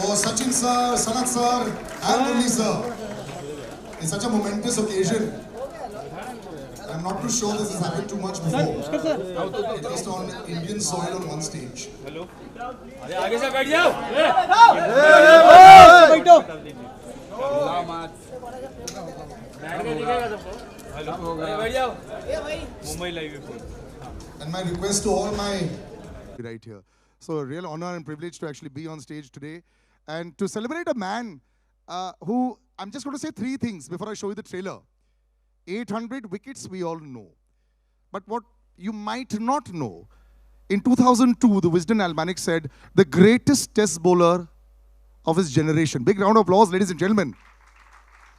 For Sachin sir, Sanat sir, and Murli sir. It's such a momentous occasion. I'm not too sure this has happened too much before. At least on Indian soil on one stage. Hello. आगे से बैठ जाओ. बैठ जाओ. Mumbai live. And my request to all my right here. So a real honor and privilege to actually be on stage today and to celebrate a man who, I'm just going to say three things before I show you the trailer. 800 wickets we all know. But what you might not know, in 2002, the Wisden Almanac said, the greatest test bowler of his generation. Big round of applause, ladies and gentlemen.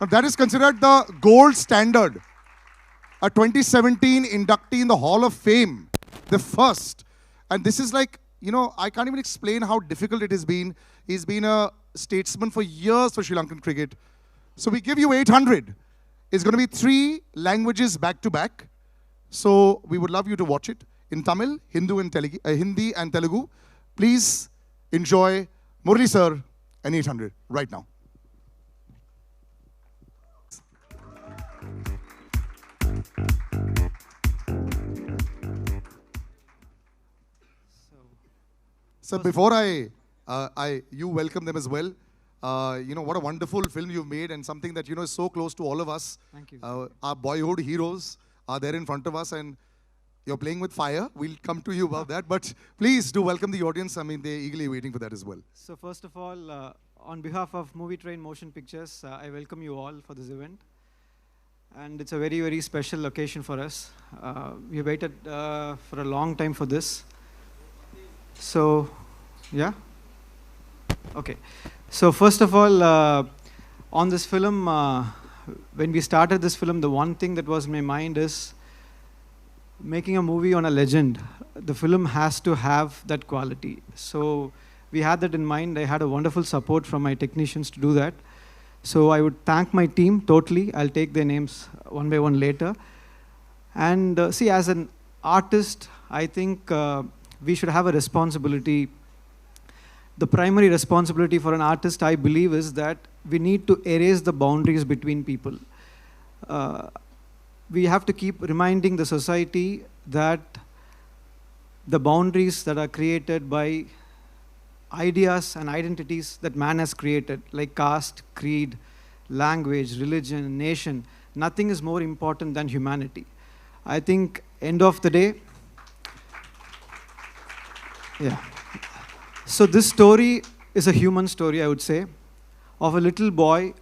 Now that is considered the gold standard. A 2017 inductee in the Hall of Fame, the first. And this is like, you know, I can't even explain how difficult it has been. He's been a statesman for years for Sri Lankan cricket. So we give you 800. It's going to be 3 languages back to back. So we would love you to watch it in Tamil, Hindi and Telugu. Please enjoy Murli sir and 800 right now. So before you welcome them as well. You know, what a wonderful film you've made and something that, you know, is so close to all of us. Thank you. Our boyhood heroes are there in front of us and you're playing with fire. We'll come to you about that. But please do welcome the audience. I mean, they're eagerly waiting for that as well. So first of all, on behalf of Movie Train Motion Pictures, I welcome you all for this event. And it's a very, very special occasion for us. We waited for a long time for this. So, yeah? Okay. So first of all, on this film, when we started this film, the one thing that was in my mind is making a movie on a legend. The film has to have that quality. So we had that in mind. I had a wonderful support from my technicians to do that. So I would thank my team totally. I'll take their names one by one later. And see, as an artist, I think we should have a responsibility. The primary responsibility for an artist, I believe, is that we need to erase the boundaries between people. We have to keep reminding the society that the boundaries that are created by ideas and identities that man has created, like caste, creed, language, religion, nation, nothing is more important than humanity. I think, end of the day, yeah. So this story is a human story, I would say, of a little boy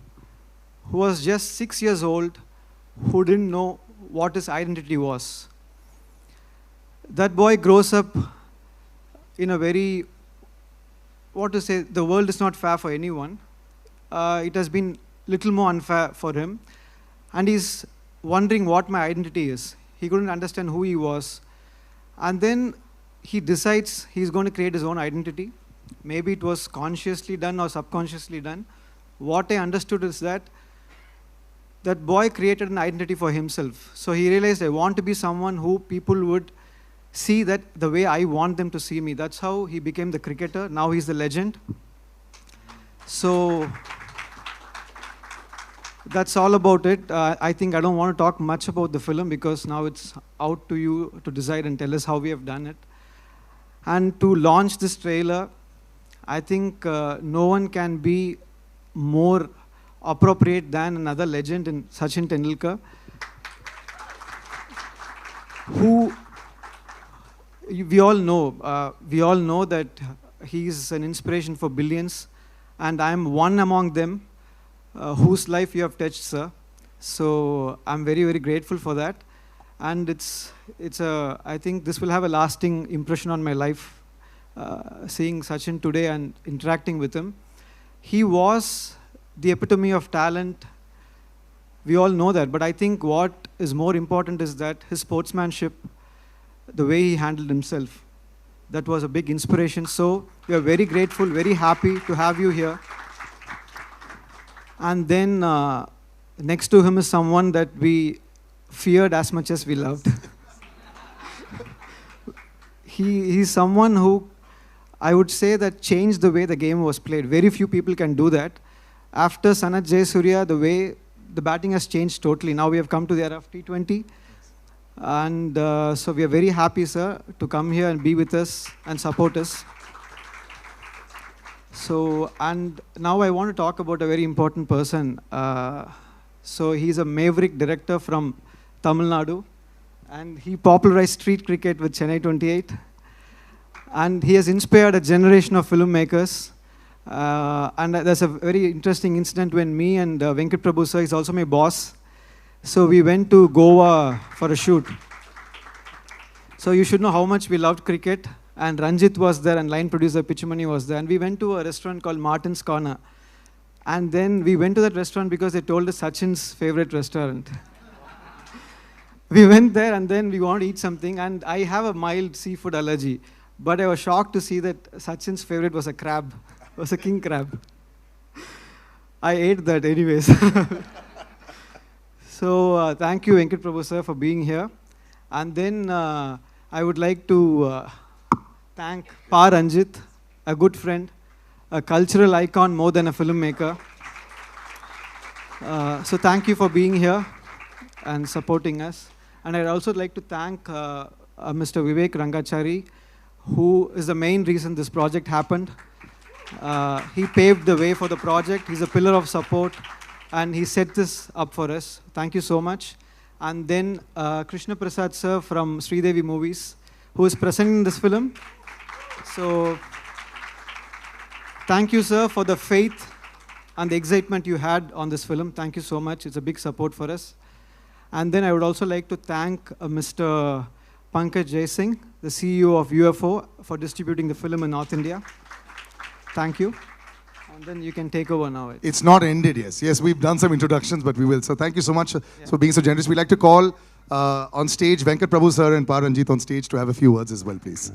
who was just 6 years old, who didn't know what his identity was. That boy grows up in a very, what to say, the world is not fair for anyone. It has been little more unfair for him. And he's wondering what my identity is. He couldn't understand who he was. And then he decides he's going to create his own identity. Maybe it was consciously done or subconsciously done. What I understood is that that boy created an identity for himself. So he realized, I want to be someone who people would see that the way I want them to see me. That's how he became the cricketer. Now he's the legend. So that's all about it. I think I don't want to talk much about the film because now it's out to you to decide and tell us how we have done it. And to launch this trailer, I think no one can be more appropriate than another legend in Sachin Tendulkar, who we all know that he is an inspiration for billions, and I am one among them whose life you have touched, sir. So I'm very, very grateful for that. And I think this will have a lasting impression on my life, seeing Sachin today and interacting with him. He was the epitome of talent. We all know that. But I think what is more important is that his sportsmanship, the way he handled himself, that was a big inspiration. So we are very grateful, very happy to have you here. And then next to him is someone that we feared as much as we loved. He's someone who I would say that changed the way the game was played. Very few people can do that. After Sanath Jayasuriya, the way the batting has changed totally. Now we have come to the era of T20. And so we are very happy, sir, to come here and be with us and support us. So, and now I want to talk about a very important person. So he's a maverick director from Tamil Nadu, and he popularized street cricket with Chennai 28. And he has inspired a generation of filmmakers. And there's a very interesting incident when me and Venkat Prabhu sir is also my boss. So we went to Goa for a shoot. So you should know how much we loved cricket. And Ranjit was there, and line producer Pichumani was there. And we went to a restaurant called Martin's Corner. And then we went to that restaurant because they told us Sachin's favorite restaurant. We went there, and then we wanted to eat something. And I have a mild seafood allergy. But I was shocked to see that Sachin's favorite was a crab, was a king crab. I ate that anyways. So thank you, Venkat Prabhu sir, for being here. And then I would like to thank Pa Ranjit, a good friend, a cultural icon more than a filmmaker. So thank you for being here and supporting us. And I'd also like to thank Mr. Vivek Rangachari, who is the main reason this project happened. He paved the way for the project. He's a pillar of support, and he set this up for us. Thank you so much. And then Krishna Prasad sir from Sridevi Movies, who is present in this film. So thank you, sir, for the faith and the excitement you had on this film. Thank you so much. It's a big support for us. And then I would also like to thank Mr. Pankaj Jaisingh, the CEO of UFO, for distributing the film in North India. Thank you. And then you can take over now. It's not ended, yes. Yes, we've done some introductions, but we will. So thank you so much for being so generous. We'd like to call on stage Venkat Prabhu sir and Pa Ranjit on stage to have a few words as well, please.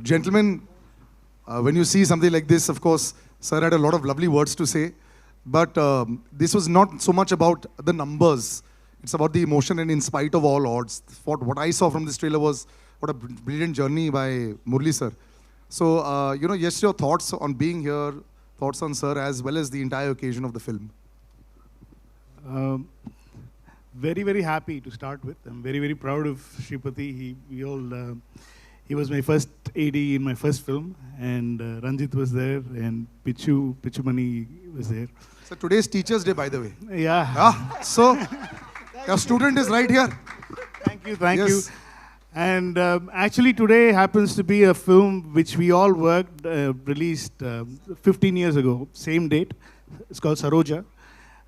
Gentlemen, when you see something like this, of course, sir had a lot of lovely words to say, but this was not so much about the numbers. It's about the emotion, and in spite of all odds, what I saw from this trailer was what a brilliant journey by Murli sir. So, yes, your thoughts on being here, thoughts on sir, as well as the entire occasion of the film. Very, very happy to start with. I'm very, very proud of Shripati. He was my first AD in my first film, and Ranjit was there, and Pichumani was there. So today's Teachers' Day, by the way. Yeah. So your student is right here. Thank you. And actually today happens to be a film which we all worked, released 15 years ago, same date. It's called Saroja.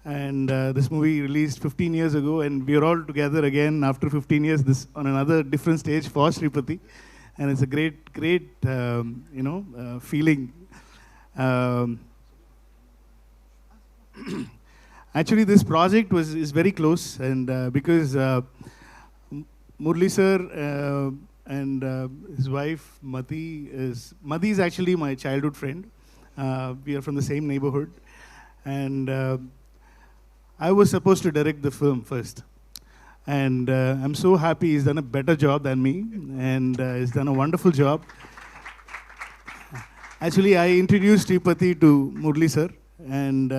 And this movie released 15 years ago, and we are all together again after 15 years this on another different stage for Shripati. And it's a great feeling. Actually, this project is very close, and because Murli sir and his wife Mati is actually my childhood friend. We are from the same neighborhood, and I was supposed to direct the film first. And I'm so happy he's done a better job than me, and he's done a wonderful job. Actually, I introduced Shripati to Murli sir, and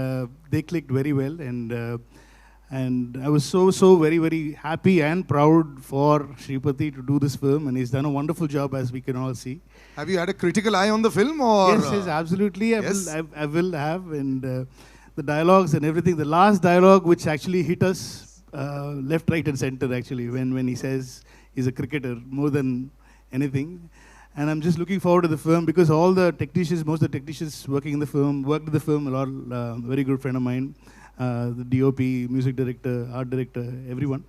they clicked very well, and I was so very, very happy and proud for Shripati to do this film, and he's done a wonderful job, as we can all see. Have you had a critical eye on the film, or? Yes, absolutely. Yes? I will have, and the dialogues and everything. The last dialogue, which actually hit us left, right, and center, actually, when he says he's a cricketer more than anything. And I'm just looking forward to the film, because all the technicians, most of the technicians working in the film, worked in the film, a lot, very good friend of mine, the DOP, music director, art director, everyone.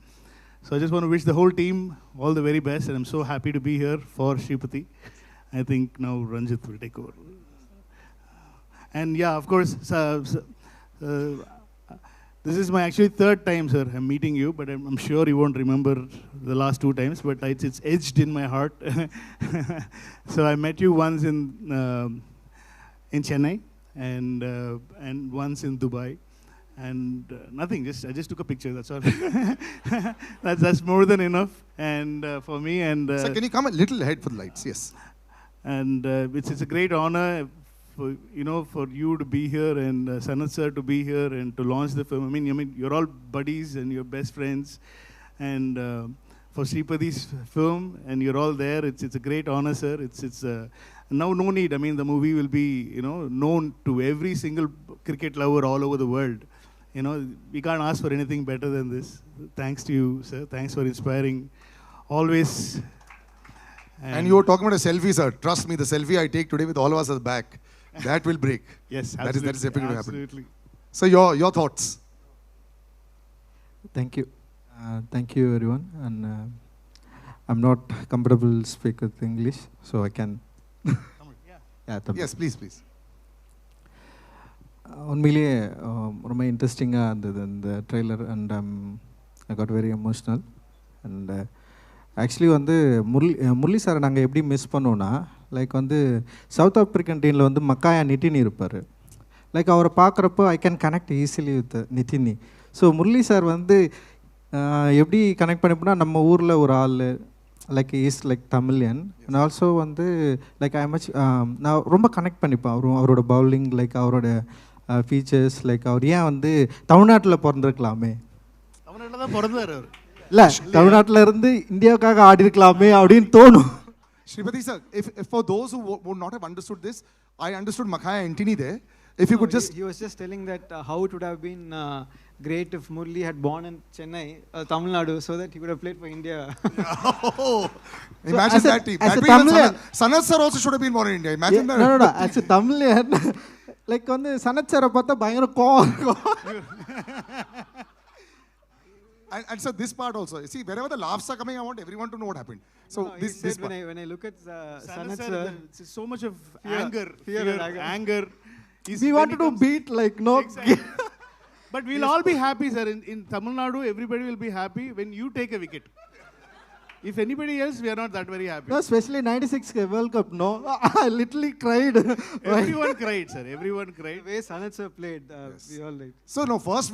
So I just want to wish the whole team all the very best, and I'm so happy to be here for Shripati. I think now Ranjit will take over. And yeah, of course, the This is my actually third time, sir. I'm meeting you, but I'm sure you won't remember the last 2 times. But it's edged in my heart. So I met you once in Chennai and once in Dubai, and nothing. I just took a picture. That's all. that's more than enough. And for me and. Sir, can you come a little ahead for the lights? Yes. And it's a great honor. For you to be here and Sanat sir to be here and to launch the film. I mean, you're all buddies and you're best friends. And for Sripadi's film, and you're all there. It's a great honor, sir. It's now no need. I mean, the movie will be known to every single cricket lover all over the world. We can't ask for anything better than this. Thanks to you, sir. Thanks for inspiring. Always. And you were talking about a selfie, sir. Trust me, the selfie I take today with all of us at the back. That will break. Yes, that is definitely going to happen. Absolutely. So your thoughts? Thank you. Thank you, everyone. And I'm not comfortable to speak with English, so I can. Tamil. Yes, please. உண்மையிலேயே ரொம்ப இன்ட்ரெஸ்டிங்காக இருந்தது இந்த trailer and I got very emotional and actually வந்து முரளி சாரை நாங்கள் எப்படி miss பண்ணோன்னா லைக் வந்து சவுத் ஆப்ரிக்கன் டீமில் வந்து மக்காயா நிட்டினி இருப்பார். லைக் அவரை பார்க்குறப்போ I can connect easily with நிட்டினி. ஸோ முரளி சார் வந்து எப்படி கனெக்ட் பண்ணிப்போனா நம்ம ஊரில் ஒரு ஆள் like is like Tamilian and also வந்து லைக் ஐ மச் நான் ரொம்ப கனெக்ட் பண்ணிப்பேன் அவரோட பவுலிங் லைக் அவரோட ஃபீச்சர்ஸ் லைக் அவர் ஏன் வந்து தமிழ்நாட்டில் பிறந்திருக்கலாமே, தமிழ்நாட்டில் தான் பிறந்தார் அவர், இல்லை தமிழ்நாட்டில் இருந்து இந்தியாவுக்காக ஆடி இருக்கலாமே அப்படின்னு தோணும். Sripati sir, if for those who would not have understood this, I understood Makaya Antony there. If you could just... He was just telling that how it would have been great if Murli had born in Chennai, Tamil Nadu, so that he could have played for India. Imagine so that team. As That a Tamilian, Sanat sir also should have been born in India. Imagine that. No. As a Tamilian, like வந்து சனத் சாரை பார்த்தா பயங்கர கோவம் இருக்கும். And so this part also. See, wherever the laughs are coming, I want everyone to know what happened. So this part. When I look at Sanat Sanat sir, sir, it's so much of fear and anger. We wanted to beat like no. Exactly. But we'll all be happy, sir. In Tamil Nadu, everybody will be happy when you take a wicket. If anybody else, we are not that very happy. No, especially 96 World Cup, no. I literally cried. Everyone cried, sir. Everyone cried. the way Sanat sir played, we all liked. So no, first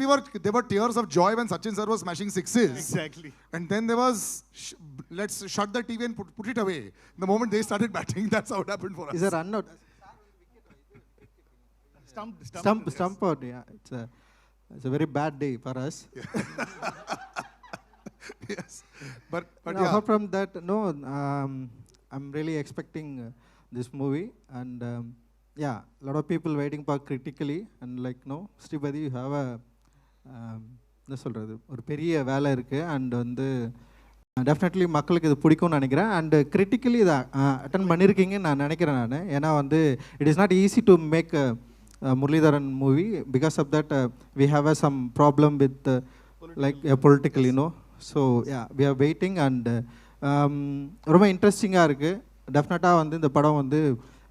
there were tears of joy when Sachin sir was smashing sixes. Exactly. And then there was, let's shut the TV and put it away. The moment they started batting, that's how it happened for us. Is a run out? Stump out, yeah. It's a very bad day for us. Yes. But No, yeah. apart from that, no, I'm really expecting this movie. And yeah, a lot of people waiting for critically. And like, no, Sripadi, you have a, என்ன சொல்கிறது, ஒரு பெரிய வேலை இருக்குது. And வந்து definitely மக்களுக்கு இது பிடிக்கும்னு நினைக்கிறேன். அண்ட் கிரிட்டிக்கலி இதை அட்டன் பண்ணியிருக்கீங்கன்னு நான் நினைக்கிறேன் நான். ஏன்னா வந்து it is not easy to make Muralidharan movie. Because of that, we have some problem with like political, So yeah, we are waiting and ரொம்ப இன்ட்ரெஸ்டிங்காக இருக்குது. டெஃபினட்டாக வந்து இந்த படம் வந்து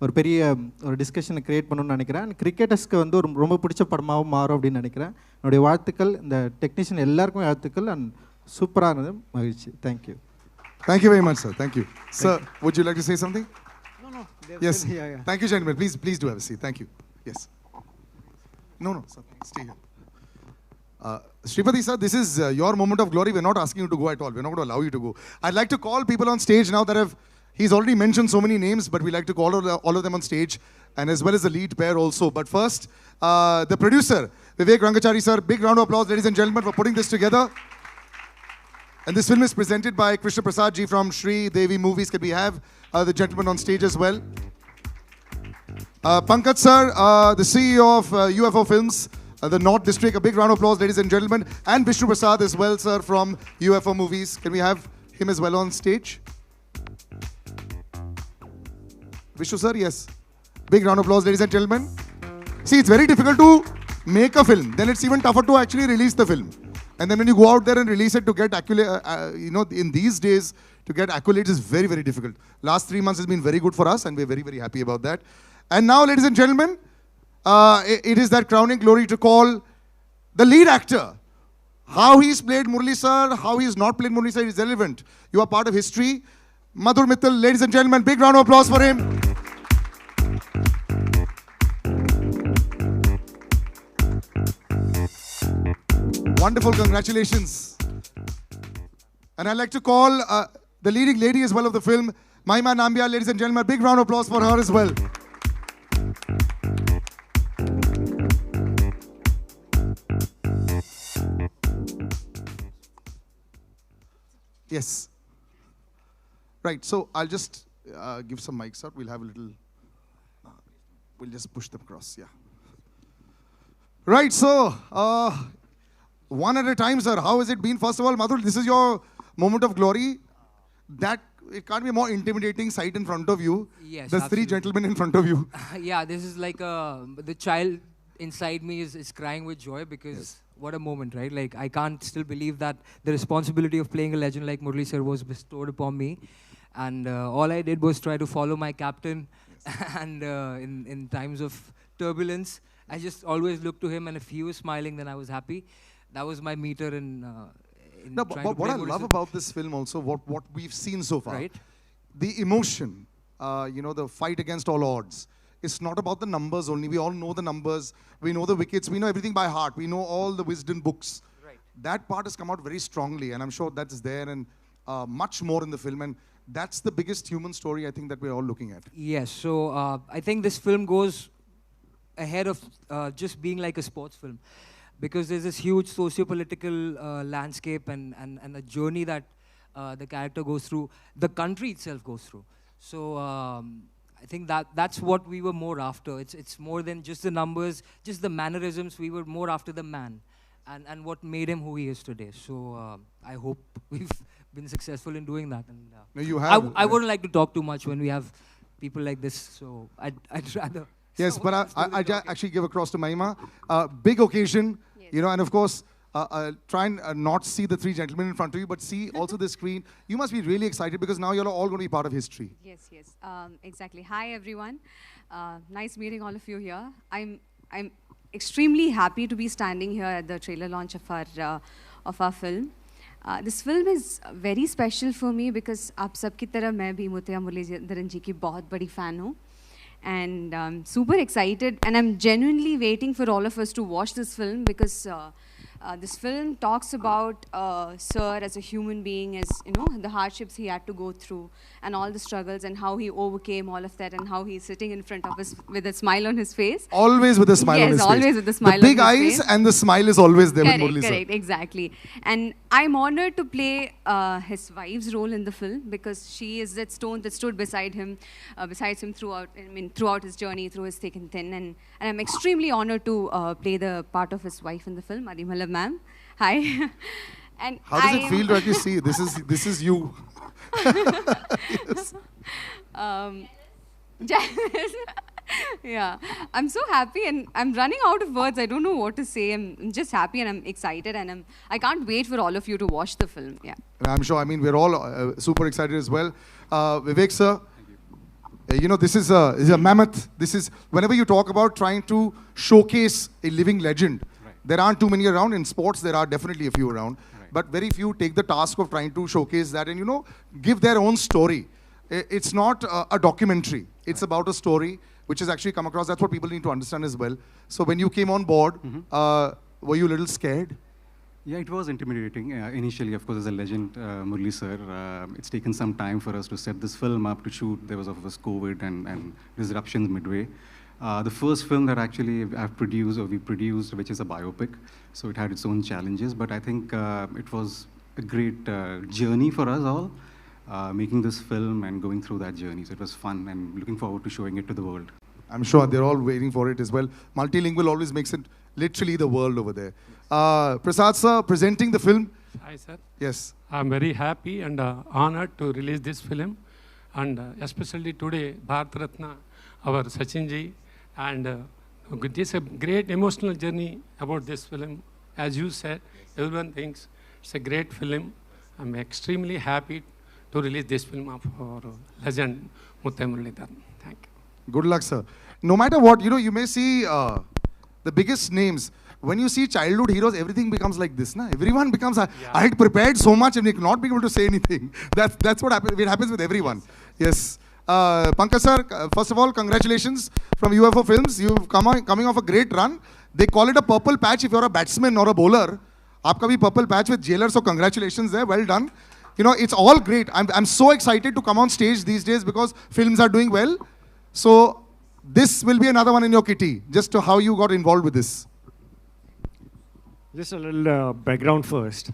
ஒரு பெரிய ஒரு டிஸ்கஷனை க்ரியேட் பண்ணணும்னு நினைக்கிறேன். அண்ட் கிரிக்கெட்டர்ஸ்க்கு வந்து ஒரு ரொம்ப பிடிச்ச படமாகவும் மாறும் அப்படின்னு நினைக்கிறேன். என்னுடைய வாழ்த்துக்கள், இந்த டெக்னீஷியன் எல்லாருக்குமே வாழ்த்துக்கள். அண்ட் சூப்பராக இருந்தது, மகிழ்ச்சி. Thank you. Thank you very much, sir. Thank you. Sir, would you like to say something? No. Yes. Yeah. Thank you, gentlemen. Please do have a seat. Thank you. Yes. No, sir. Stay here. Sripati sir, this is your moment of glory. We're not asking you to go at all. We're not going to allow you to go. I'd like to call people on stage now that he's already mentioned so many names, but we like to call all of them on stage, and as well as the lead pair also. But first, the producer, Vivek Rangachari sir, big round of applause, ladies and gentlemen, for putting this together. And this film is presented by Krishna Prasad ji from Shri Devi Movies. Can we have the gentleman on stage as well? Pankaj sir, the CEO of UFO Films, the North District. A big round of applause, ladies and gentlemen. And Vishnu Prasad as well, sir, from UFO Movies. Can we have him as well on stage? Vishnu sir, yes. Big round of applause, ladies and gentlemen. See, it's very difficult to make a film. Then it's even tougher to actually release the film. And then when you go out there and release it to get in these days, to get accolades is very, very difficult. Last 3 months has been very good for us, and we're very, very happy about that. And now, ladies and gentlemen, it is that crowning glory to call the lead actor. How he's played Murli sir, how he's not played Murli sir is irrelevant. You are part of history. Madhur Mittal, ladies and gentlemen, big round of applause for him. Wonderful, congratulations. And I'd like to call the leading lady as well of the film, Mahima Nambia, ladies and gentlemen, big round of applause for her as well. Yes. Right, so I'll just give some mics out. We'll have a little, we'll just push them across, yeah. Right, so, one at a time, sir. How has it been? First of all, Madhur, this is your moment of glory. That, it can't be a more intimidating sight in front of you. Yes, There's three absolutely. gentlemen in front of you. Yeah, this is like the child inside me is crying with joy because what a moment, right? Like, I can't still believe that the responsibility of playing a legend like Murli sir was bestowed upon me. And all I did was try to follow my captain. And in times of turbulence, I just always looked to him, and if he was smiling, then I was happy. That was my meter in No, trying but to what play I Murli love sir. about this film also, what we've seen so far, Right. the emotion, you know, the fight against all odds. It's not about the numbers only. We all know the numbers. We know the wickets. We know everything by heart. We know all the wisdom books. Right. That part has come out very strongly, and I'm sure that is there and much more in the film. And that's the biggest human story I think that we're all looking at. Yes, so I think this film goes ahead of just being like a sports film, because there's this huge socio-political landscape and a journey that the character goes through, the country itself goes through. So I think that's what we were more after. It's more than just the numbers, just the mannerisms. We were more after the man and what made him who he is today. So I hope we've been successful in doing that. And No, you have. I wouldn't like to talk too much when we have people like this, so I'd rather... Yes, but I actually give across to Mahima. Big occasion, you know, and of course, try and not see the three gentlemen in front of you, but see also the screen. You must be really excited because now you're all going to be part of history. Yes, yes, exactly. Hi, everyone. Nice meeting all of you here. I'm extremely happy to be standing here at the trailer launch of our film. This film is very special for me because आप सबकी तरह मैं भी मुत्तिया मुरलीधरन जी की बहुत बड़ी fan हूँ. And I'm super excited, and I'm genuinely waiting for all of us to watch this film because this film talks about Sir as a human being, as you know, the hardships he had to go through, and all the struggles, and how he overcame all of that, and how he's sitting in front of us with a smile on his face. Always with a smile on his face. Yes, always with a smile the big on his eyes face. and the smile is always there with Correct, Murli sir. correct, exactly. And I'm honored to play his wife's role in the film because she is that stone that stood beside him, besides him throughout his journey, through his thick and thin. And I'm extremely honored to play the part of his wife in the film, Adimala ma'am. Hi. And How does it feel to actually see this is you? Yes. Yeah, I'm so happy and I'm running out of words. I don't know what to say. I'm just happy and I'm excited and I can't wait for all of you to watch the film. Yeah. And I'm sure, I mean, we're all super excited as well. Vivek sir, you know, this is a mammoth. This is, whenever you talk about trying to showcase a living legend, there aren't too many around. In sports, there are definitely a few around. But very few take the task of trying to showcase that and, you know, give their own story. It's not a documentary. It's about a story which has actually come across. That's what people need to understand as well. So when you came on board, were you a little scared? Yeah, it was intimidating. Initially, of course, as a legend, Murli sir, it's taken some time for us to set this film up, to shoot. There was, of course, COVID and disruptions midway. The first film that actually I've produced, or we produced, which is a biopic, so it had its own challenges, but I think it was a great journey for us all, making this film and going through that journey. So it was fun and looking forward to showing it to the world. I'm sure they're all waiting for it as well. Multilingual always makes it literally the world over there. Prasad sir, presenting the film. Hi sir. Yes. I'm very happy and honored to release this film, and especially today, Bharat Ratna, our Sachin ji, and this is a great emotional journey about this film. As you said, everyone thinks it's a great film. I'm extremely happy to release this film of our legend, Muttiya Muralidharan. Thank you. Good luck, sir. No matter what, you know, you may see the biggest names. when you see childhood heroes, everything becomes like this. Na? Everyone becomes, I had prepared so much and not being able to say anything. That's what happens. It happens with everyone. Yes. Pankaj sir, first of all, congratulations from UFO Films. You've coming off a great run. They call it a purple patch if you're a batsman or a bowler. Aapka bhi purple patch with Jailer, so congratulations there. Well done. You know, it's all great. I'm so excited to come on stage these days because films are doing well. So this will be another one in your kitty, just to how you got involved with this. Just a little background first.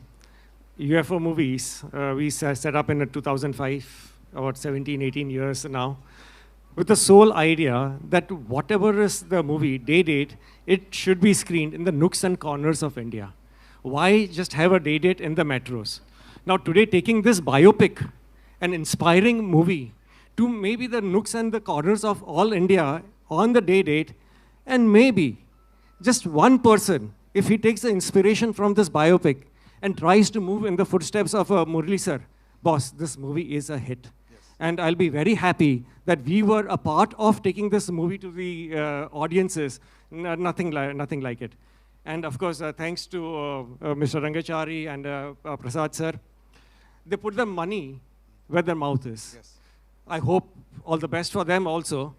UFO movies, we set up in 2005, about 17, 18 years now, with the sole idea that whatever is the movie, day date, it should be screened in the nooks and corners of India. Why just have a day date in the metros? Now today, taking this biopic, an inspiring movie, to maybe the nooks and the corners of all India on the day date, and maybe just one person, if he takes the inspiration from this biopic and tries to move in the footsteps of Murli sir, boss, this movie is a hit. Yes. And I'll be very happy that we were a part of taking this movie to the audiences, nothing like it. And of course, thanks to Mr. Rangachari and Prasad sir, they put the money where their mouth is. Yes. I hope all the best for them also,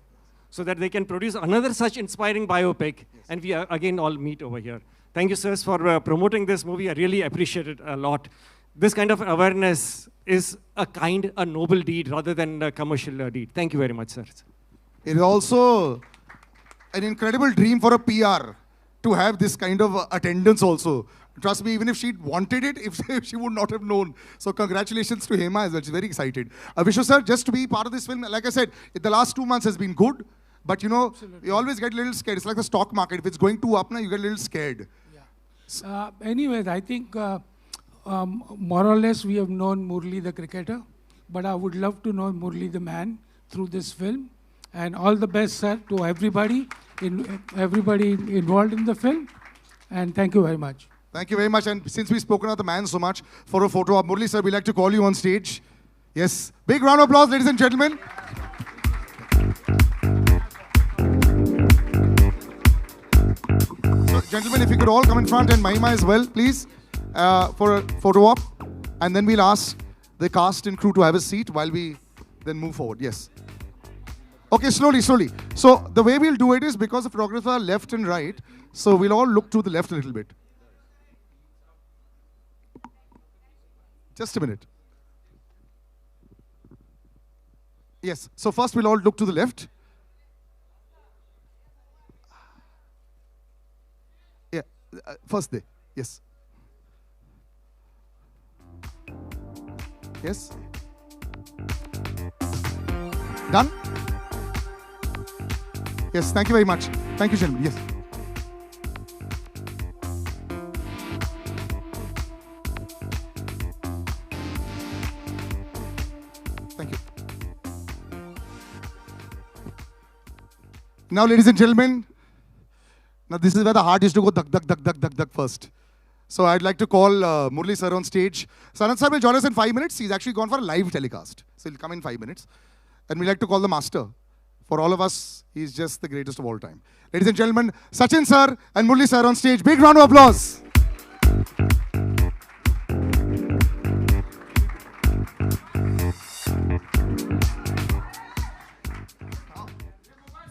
so that they can produce another such inspiring biopic, yes, and we again all meet over here. Thank you, sirs, for promoting this movie. I really appreciate it a lot. This kind of awareness is a noble deed rather than a commercial deed. Thank you very much, sir. It is also an incredible dream for a PR to have this kind of attendance also. Trust me, even if she wanted it, if she would not have known. So congratulations to Hema as well. She's very excited. Vishnu sir, just to be part of this film, like I said, the last 2 months has been good. But you know, absolutely, you always get a little scared. It's like the stock market. If it's going too up now, you get a little scared. Yeah. Anyways, I think more or less we have known Murli the cricketer. But I would love to know Murli the man through this film. And all the best, sir, to everybody involved in the film. And thank you very much. Thank you very much. And since we've spoken of the man so much, for a photo of Murli sir, we'd like to call you on stage. Yes. Big round of applause, ladies and gentlemen. So, gentlemen, if you could all come in front, and Mahima as well, please, for a photo op. And then we'll ask the cast and crew to have a seat while we then move forward. Yes. Okay, slowly. So the way we'll do it is, because the photographers are left and right, so we'll all look to the left a little bit. Just a minute. Yes, so first we'll all look to the left. Yeah, first there, yes. Yes. Done? Yes, thank you very much. Thank you, gentlemen. Yes. Thank you. Now, ladies and gentlemen, now this is where the heart is to go duck first. So I'd like to call Murli sir on stage. Sanat sir will join us in 5 minutes. He's actually gone for a live telecast. So he'll come in 5 minutes. And we'd like to call the master. For all of us, he's just the greatest of all time. Ladies and gentlemen, Sachin sir and Murli sir on stage. Big round of applause.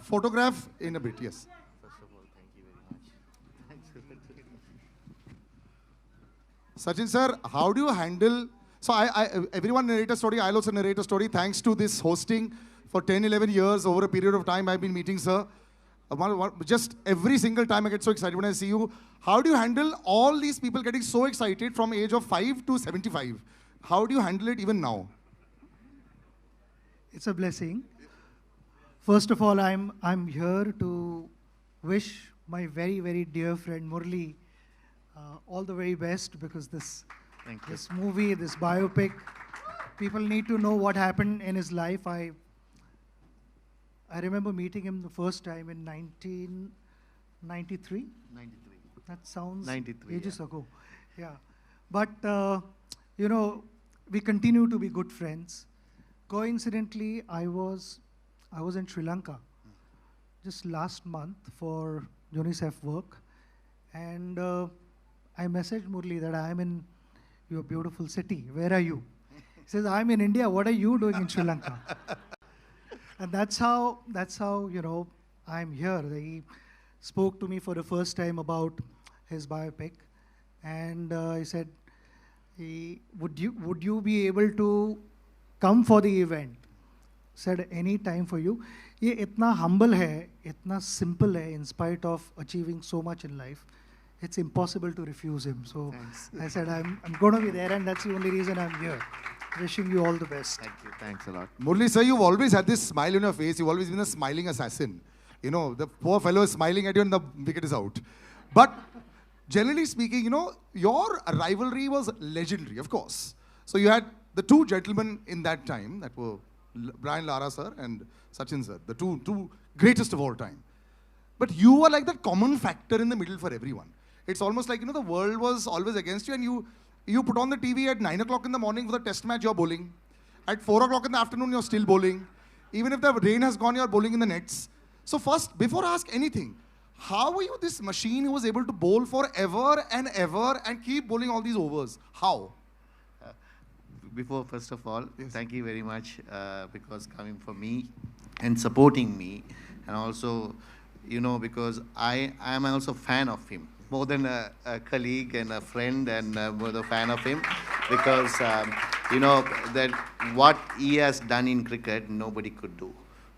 Photograph in a bit, yes. First of all, thank you very much. Sachin sir, how do you handle... So everyone narrate a story, I'll also narrate a story. Thanks to this hosting for 10, 11 years, over a period of time I've been meeting sir. Just every single time I get so excited when I see you. How do you handle all these people getting so excited from age of 5 to 75? How do you handle it even now? It's a blessing. First of all, I'm here to wish my very, very dear friend Murli all the very best, because this movie, this biopic, people need to know what happened in his life. I remember meeting him the first time in 1993. 93. That sounds 93, ages ago. Yeah. But, you know, we continue to be good friends. Coincidentally, I was in Sri Lanka just last month for UNICEF work. And I messaged Murli that I am in your beautiful city. Where are you? He says, I'm in India. What are you doing in Sri Lanka? And that's how I'm here. He spoke to me for the first time about his biopic, and he said, would you be able to come for the event? Said any time for you. ये इतना humble है, इतना simple है, in spite of achieving so much in life. It's impossible to refuse him. So I said, I'm going to be there, and that's the only reason I'm here. Wishing you all the best. Thank you. Thanks a lot. Murli sir, you've always had this smile on your face. You've always been a smiling assassin. You know, the poor fellow is smiling at you and the wicket is out. But generally speaking, you know, your rivalry was legendary, of course. So you had the two gentlemen in that time that were Brian Lara sir and Sachin sir, the two greatest of all time. But you were like that common factor in the middle for everyone. It's almost like, you know, the world was always against you, and you put on the TV at 9 o'clock in the morning for the test match, you're bowling. At 4 o'clock in the afternoon, you're still bowling. Even if the rain has gone, you're bowling in the nets. So first, before I ask anything, how were you this machine who was able to bowl forever and ever and keep bowling all these overs? How? Before, first of all, thank you very much because coming for me and supporting me, and also, you know, because I am also a fan of him. More than a colleague and a friend, and more a fan of him, because you know that what he has done in cricket nobody could do,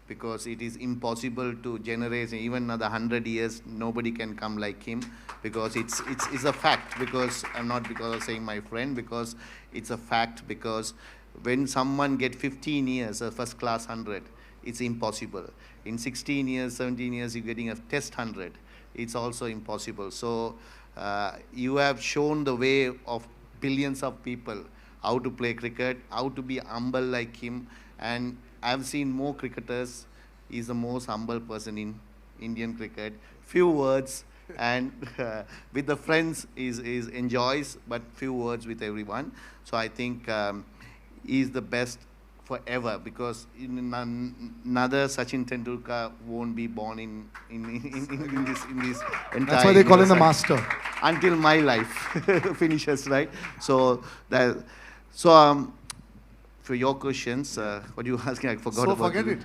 because it is impossible to generate even another 100 years. Nobody can come like him, because it's a fact. Because I'm not because of saying my friend, because it's a fact. Because when someone get 15 years a first class 100, it's impossible. In 16 years, 17 years, you're getting a test 100. It's also impossible. So you have shown the way of billions of people how to play cricket, how to be humble like him. And I've seen more cricketers. He's the most humble person in Indian cricket. Few words, and with the friends is enjoys, but few words with everyone. So I think he's the best forever, because another Sachin Tendulkar won't be born in this entire. That's why they call him the master. Until my life finishes, right? So for your questions, what you asking, I forgot So about forget it.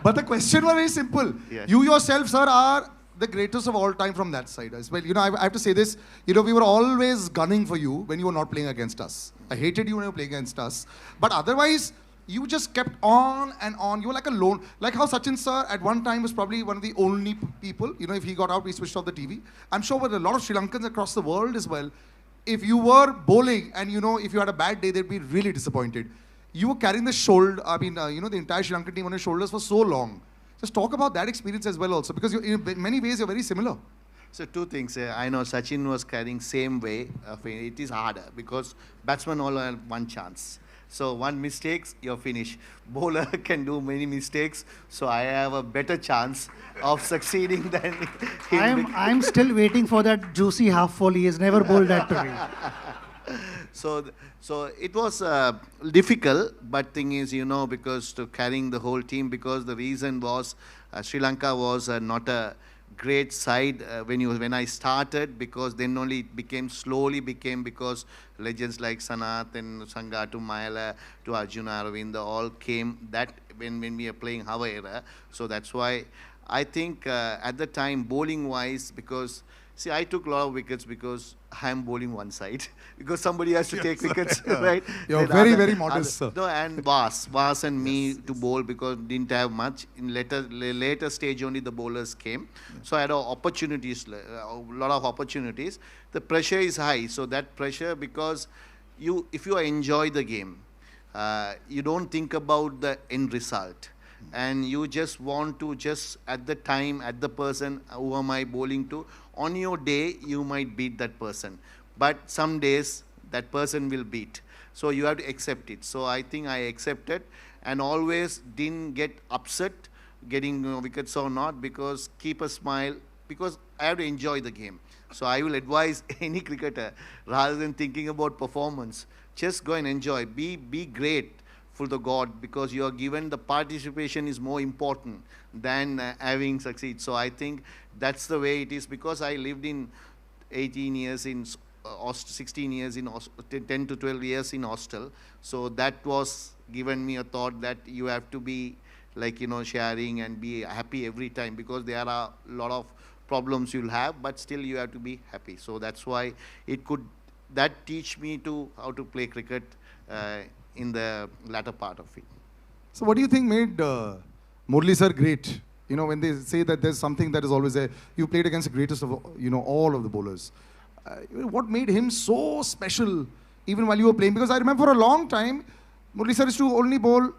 But the question was very simple. Yeah. You yourself, sir, are the greatest of all time from that side as well. You know, I have to say this. You know, we were always gunning for you when you were not playing against us. I hated you when you were playing against us. But otherwise, you just kept on and on. You were like a lone. Like how Sachin sir at one time was probably one of the only people. You know, if he got out, we switched off the TV. I'm sure with a lot of Sri Lankans across the world as well, if you were bowling and, you know, if you had a bad day, they'd be really disappointed. You were carrying the shoulder, you know, the entire Sri Lankan team on your shoulders for so long. Just talk about that experience as well also, because in many ways you're very similar. So two things. I know Sachin was carrying same way. It is harder because batsmen all have one chance. So one mistakes, you're finished. Bowler can do many mistakes, so I have a better chance of succeeding than him. I'm still waiting for that juicy half volley. He has never bowled that to me. So it was difficult, but thing is, you know, because to carrying the whole team, because the reason was Sri Lanka was not a great side when I started, because then only it slowly became because legends like Sanath and Sangha to Mayala to Arjuna Aravinda all came that when we are playing our era. So that's why I think at the time bowling wise, because see, I took a lot of wickets because I'm bowling one side. Because somebody has to take wickets, right? You're very, very modest, sir. No, and Vas and me to bowl because didn't have much. In later stage only the bowlers came. So I had opportunities, a lot of opportunities. The pressure is high. So that pressure, because if you enjoy the game, you don't think about the end result. And you just want to at the time, at the person, who am I bowling to? On your day, you might beat that person. But some days, that person will beat. So you have to accept it. So I think I accepted and always didn't get upset getting wickets or not, because keep a smile, because I have to enjoy the game. So I will advise any cricketer, rather than thinking about performance, just go and enjoy. Be great for the God, because you are given the participation is more important than having succeed. So I think that's the way it is, because I lived in 18 years in 16 years in 10 to 12 years in hostel. So that was given me a thought that you have to be like, sharing and be happy every time, because there are a lot of problems you'll have, but still you have to be happy. So that's why that teach me to how to play cricket in the latter part of it. So what do you think made Murli sir great? When they say that there's something that is always there, you played against the greatest of, all of the bowlers. What made him so special even while you were playing? Because I remember for a long time, Murli sir used to only bowl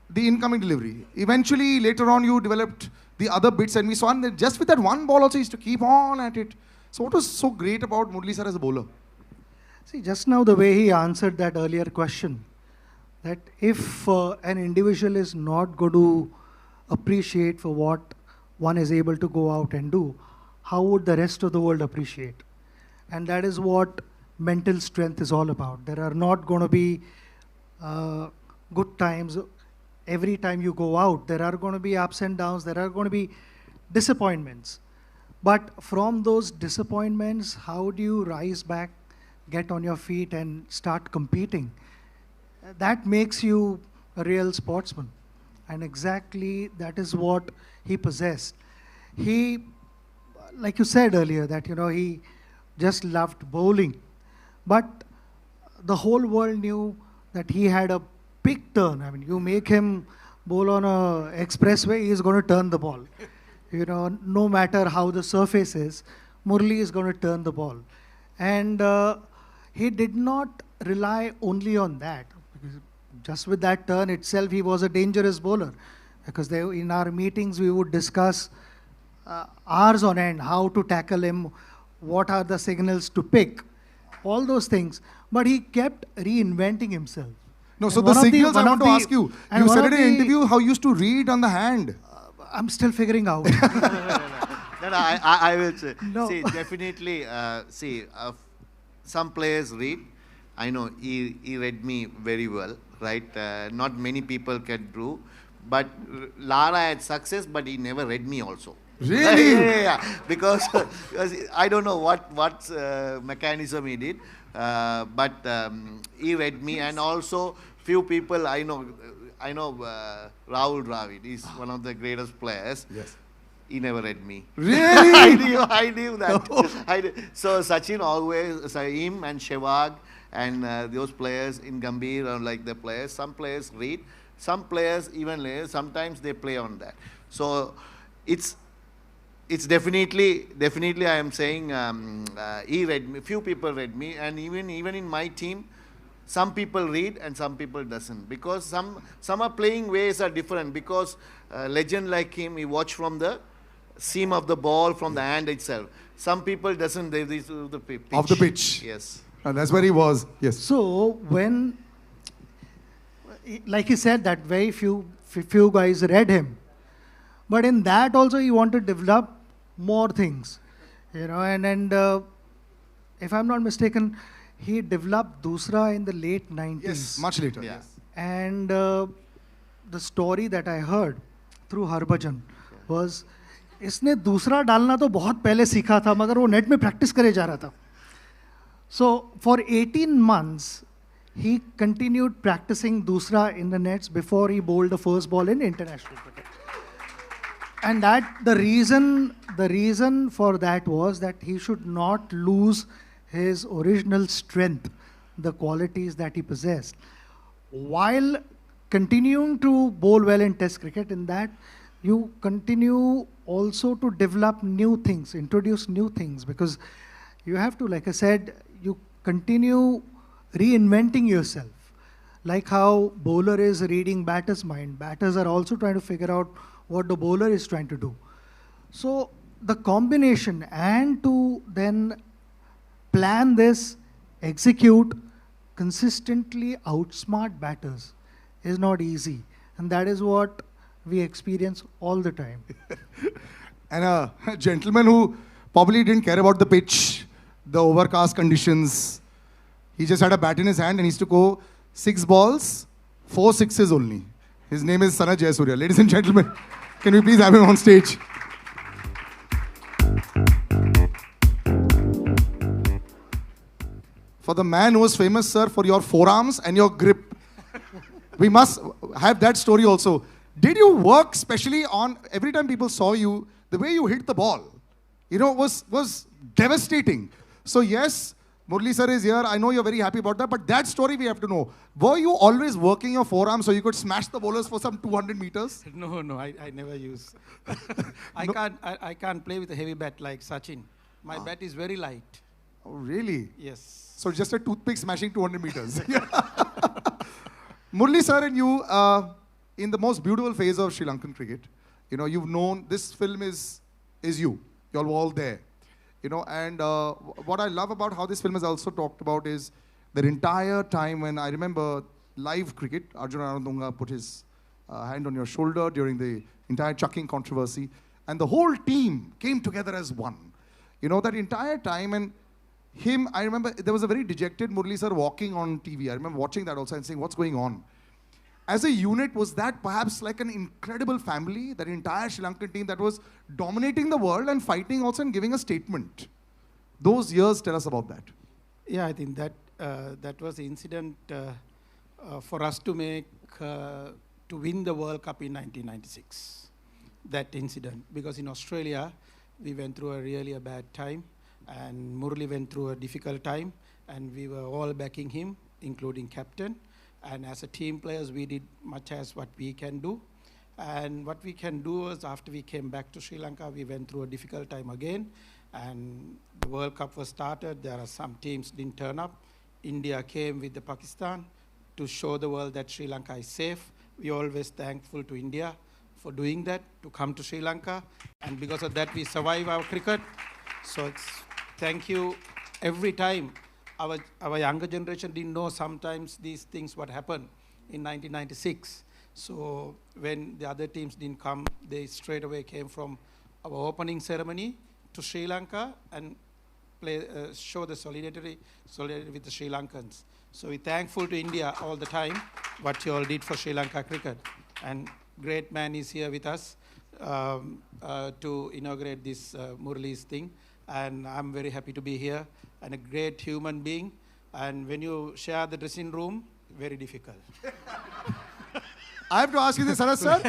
the incoming delivery. Eventually, later on, you developed the other bits, and we saw that just with that one ball also, he used to keep on at it. So what was so great about Murli sir as a bowler? See, just now the way he answered that earlier question, that if an individual is not going to appreciate for what one is able to go out and do, how would the rest of the world appreciate? And that is what mental strength is all about. There are not going to be good times every time you go out. There are going to be ups and downs. There are going to be disappointments. But from those disappointments, how do you rise back, get on your feet and start competing? That makes you a real sportsman. And exactly that is what he possessed. He, like you said earlier, that he just loved bowling. But the whole world knew that he had a big turn. I mean, you make him bowl on a expressway, he is going to turn the ball. No matter how the surface is, Murli is going to turn the ball. And he did not rely only on that. Because just with that turn itself, he was a dangerous bowler. Because in our meetings, we would discuss hours on end, how to tackle him, what are the signals to pick, all those things. But he kept reinventing himself. No, so the signals I want to ask you. You said in an interview how you used to read on the hand. I'm still figuring out. No, I will say. No. See, definitely, some players read. I know he read me very well, right? Not many people can do. But Lara had success, but he never read me also. Really? Yeah. Because I don't know what mechanism he did. But he read me, and also few people I know Rahul Dravid is one of the greatest players. Yes. He never read me. Really? I knew that. So Sachin always, him and Sehwag and those players in Gambhir are like the players. Some players read, some players even sometimes they play on that. So it's definitely I am saying he read me. Few people read me, and even in my team, some people read and some people doesn't, because some are playing ways are different. Because legend like him, he watch from the seam of the ball, from the hand itself. Some people doesn't. They do the pitch. Of the pitch. Yes. And that's where he was. Yes. So when, like he said, that very few guys read him. But in that also he wanted to develop more things, and if I'm not mistaken, he developed Dusra in the late 90s. Yes, much later. Yeah. Yes. And the story that I heard through Harbhajan was, इसने दूसरा डालना तो बहुत पहले सीखा था, मगर वो नेट में प्रैक्टिस करे जा रहा था. So for 18 months, he continued practicing Dusra in the nets before he bowled the first ball in international cricket. And the reason for that was that he should not lose his original strength, the qualities that he possessed, while continuing to bowl well in Test cricket. In that, you continue also to develop new things, introduce new things, because you have to, like I said, you continue reinventing yourself. Like how bowler is reading batter's mind, batters are also trying to figure out what the bowler is trying to do. So the combination, and to then plan this, execute, consistently outsmart batters is not easy. And that is what we experience all the time. And a gentleman who probably didn't care about the pitch, the overcast conditions. He just had a bat in his hand and he used to go 6 balls, 4 sixes only. His name is Sanat Jayasuriya. Ladies and gentlemen, can we please have him on stage? For the man who was famous, sir, for your forearms and your grip. We must have that story also. Did you work specially on, every time people saw you, the way you hit the ball, was devastating. So yes, Murli sir is here. I know you're very happy about that, but that story we have to know. Were you always working your forearms so you could smash the bowlers for some 200 meters? No, I never use. I can't play with a heavy bat like Sachin. My bat is very light. Oh, really? Yes. So just a toothpick smashing 200 meters. Murli sir and you, in the most beautiful phase of Sri Lankan cricket, you've known this film is you. You're all there. And what I love about how this film is also talked about is the entire time when I remember live cricket, Arjun Anandunga put his hand on your shoulder during the entire chucking controversy, and the whole team came together as one. That entire time, and him, I remember there was a very dejected Murli sir walking on TV. I remember watching that also and saying, what's going on? As a unit, was that perhaps like an incredible family, that entire Sri Lankan team that was dominating the world and fighting also and giving a statement? Those years, tell us about that. Yeah, I think that was the incident for us to make, to win the World Cup in 1996. That incident, because in Australia, we went through a bad time, and Murli went through a difficult time, and we were all backing him, including captain. And as a team players, we did much as what we can do. And what we can do was, after we came back to Sri Lanka, we went through a difficult time again. And the World Cup was started. There are some teams didn't turn up. India came with the Pakistan to show the world that Sri Lanka is safe. We always thankful to India for doing that, to come to Sri Lanka. And because of that, we survive our cricket. So thank you every time. Our younger generation didn't know sometimes these things what happened in 1996. So when the other teams didn't come, they straight away came from our opening ceremony to Sri Lanka and show the solidarity with the Sri Lankans. So we're thankful to India all the time, what you all did for Sri Lanka cricket. And great man is here with us to inaugurate this Murli's thing. And I'm very happy to be here, and a great human being. And when you share the dressing room, very difficult. I have to ask you this, Sanat sir.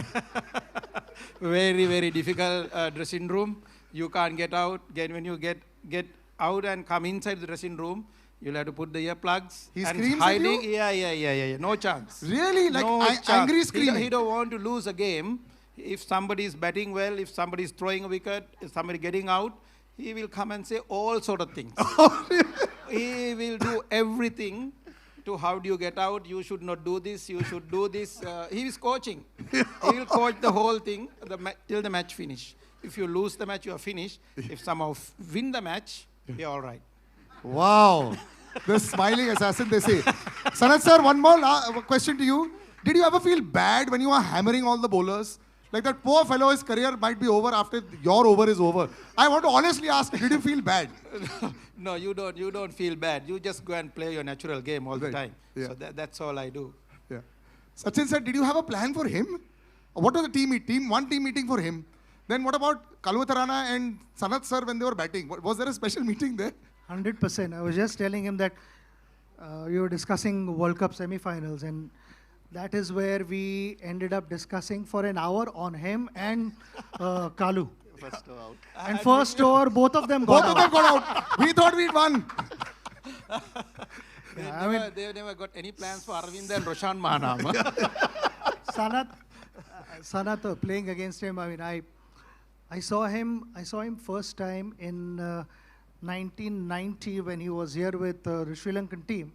Very, very difficult dressing room. You can't get out. When you get out and come inside the dressing room, you'll have to put the earplugs. He and screams hiding. at you? Yeah. No chance. Really? Like no chance. angry screaming? He don't want to lose a game. If somebody is batting well, if somebody is throwing a wicket, if somebody getting out, he will come and say all sort of things. He will do everything to how do you get out, you should not do this, you should do this. He is coaching. He will coach the whole thing till the match finish. If you lose the match, you are finished. If somehow win the match, you're all right. Wow. The smiling assassin, they say. Sanat sir, one more question to you. Did you ever feel bad when you were hammering all the bowlers? Like that poor fellow, his career might be over after your over is over. I want to honestly ask, did you feel bad? No, you don't feel bad. You just go and play your natural game all the time. Yeah. So that's all I do. Yeah. Sachin sir, did you have a plan for him? What was the team meeting for him? Then what about Kalwatarana and Sanat sir when they were batting? Was there a special meeting there? 100%. I was just telling him that you were discussing World Cup semi-finals, and that is where we ended up discussing for an hour on him and Kalu. First out. And first over, both of them got out. Both of them got out. We thought we'd won. They've never got any plans for Arvind and Roshan Mahanama. Sanat playing against him. I mean, I saw him first time in 1990 when he was here with the Sri Lankan team.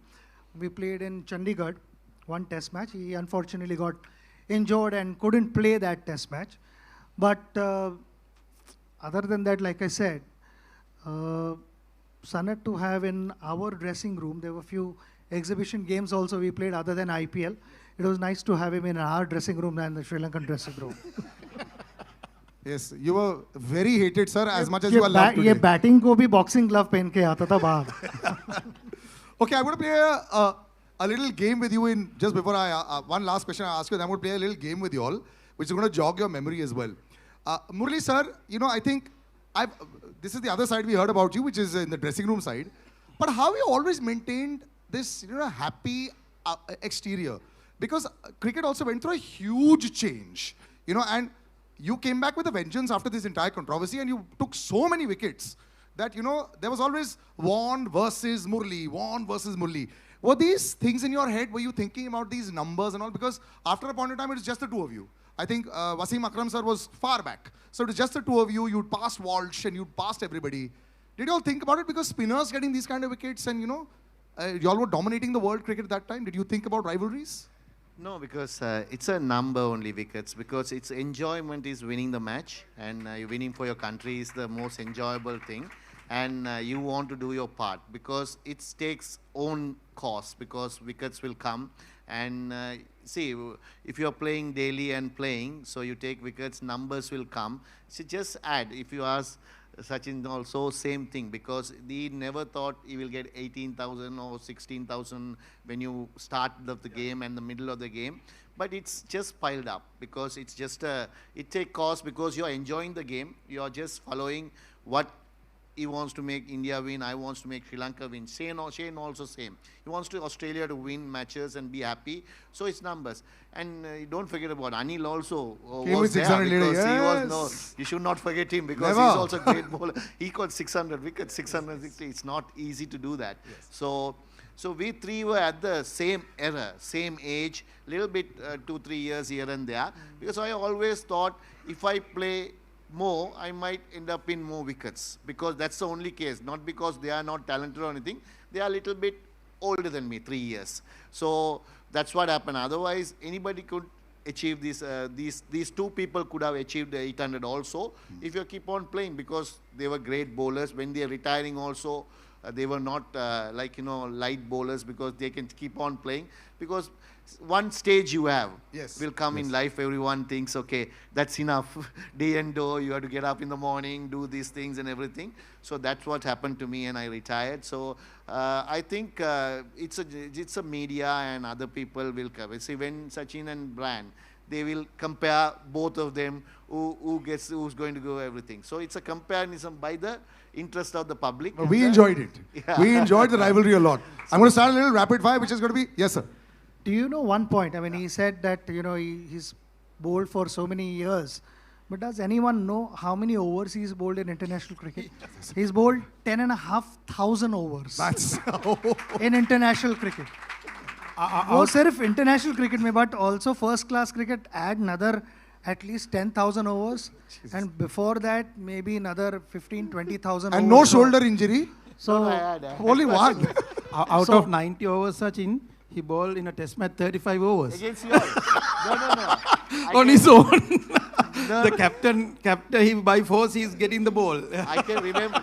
We played in Chandigarh, one test match. He unfortunately got injured and couldn't play that test match. But other than that, like I said, Sanat to have in our dressing room, there were a few exhibition games also we played other than IPL. It was nice to have him in our dressing room than the Sri Lankan dressing room. Yes, you were very hated, sir, as much as you are loved today. ये batting को भी boxing glove पहन के आता था बाहर. Okay, I'm going to play a little game with you in just before one last question I ask you. Then I'm going to play a little game with you all, which is going to jog your memory as well. Murli sir, I think this is the other side we heard about you, which is in the dressing room side. But how you always maintained this, happy exterior? Because cricket also went through a huge change, and you came back with a vengeance after this entire controversy, and you took so many wickets that, there was always Vaughan versus Murli. Were these things in your head? Were you thinking about these numbers and all? Because after a point in time, it was just the two of you. I think Wasim Akram sir was far back. So it was just the two of you. You'd passed Walsh and you'd passed everybody. Did you all think about it? Because spinners getting these kind of wickets and, you all were dominating the world cricket at that time. Did you think about rivalries? No, because it's a number only wickets, because its enjoyment is winning the match, and you're winning for your country is the most enjoyable thing, and you want to do your part, because it takes own cost, because wickets will come, and see, if you're playing daily and playing, so you take wickets, numbers will come, so just add. If you ask Sachin also, same thing, because he never thought he will get 18,000 or 16,000 when you start of the game and the middle of the game. But it's just piled up, because it's just it take cost, because you're enjoying the game. You're just following what he wants to make India win. I wants to make Sri Lanka win. Shane also same. He wants to Australia to win matches and be happy. So it's numbers. And don't forget about Anil also was there, because yes. You should not forget him, because he's also a great bowler. He got 600 wickets, 660. It's not easy to do that. Yes. So we three were at the same era, same age, little bit 2-3 years here and there. Because I always thought if I play more, I might end up in more wickets, because that's the only case. Not because they are not talented or anything. They are a little bit older than me, 3 years. So that's what happened. Otherwise, anybody could achieve this. These two people could have achieved the 800 also if you keep on playing, because they were great bowlers. When they are retiring also, they were not light bowlers, because they can keep on playing. Because one stage you have will come in life. Everyone thinks, okay, that's enough. Day and door, you have to get up in the morning, do these things and everything. So that's what happened to me, and I retired. So I think it's a media and other people will cover. See, when Sachin and Brian, they will compare both of them, who's going to go everything. So it's a comparison by the interest of the public. We enjoyed it. Yeah. We enjoyed the rivalry a lot. I'm going to start a little rapid fire, which is going to be, yes, sir. Do you know one point? I mean, he said that, he's bowled for so many years. But does anyone know how many overs he's bowled in international cricket? He's bowled 10,500 overs. That's in international cricket. वो सिर्फ international cricket में, but also first class cricket add another at least 10,000 overs. Jesus. And before that, maybe another 15,000-20,000 and overs. No shoulder injury? So, only one. Out of 90 overs, Sachin, he bowled in a test match 35 overs. Against you all. No. On his own. The captain, he by force, he's getting the ball. I can remember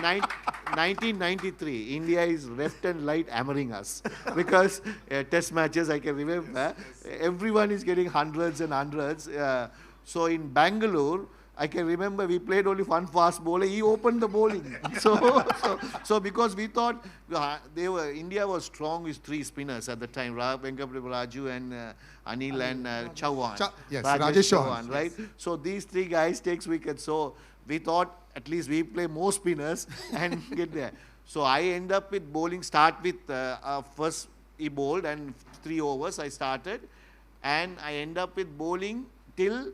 1993, India is left and right hammering us. Because test matches, I can remember, everyone is getting hundreds and hundreds. So in Bangalore, I can remember we played only one fast bowler. He opened the bowling. So because we thought India was strong with 3 spinners at the time, Venkapati Raju and Anil and Chauhan. Yes, Rajesh Chauhan, right? Yes. So these 3 guys takes wickets. So we thought at least we play more spinners and get there. So I end up with bowling, start with first he bowled and 3 overs I started. And I end up with bowling till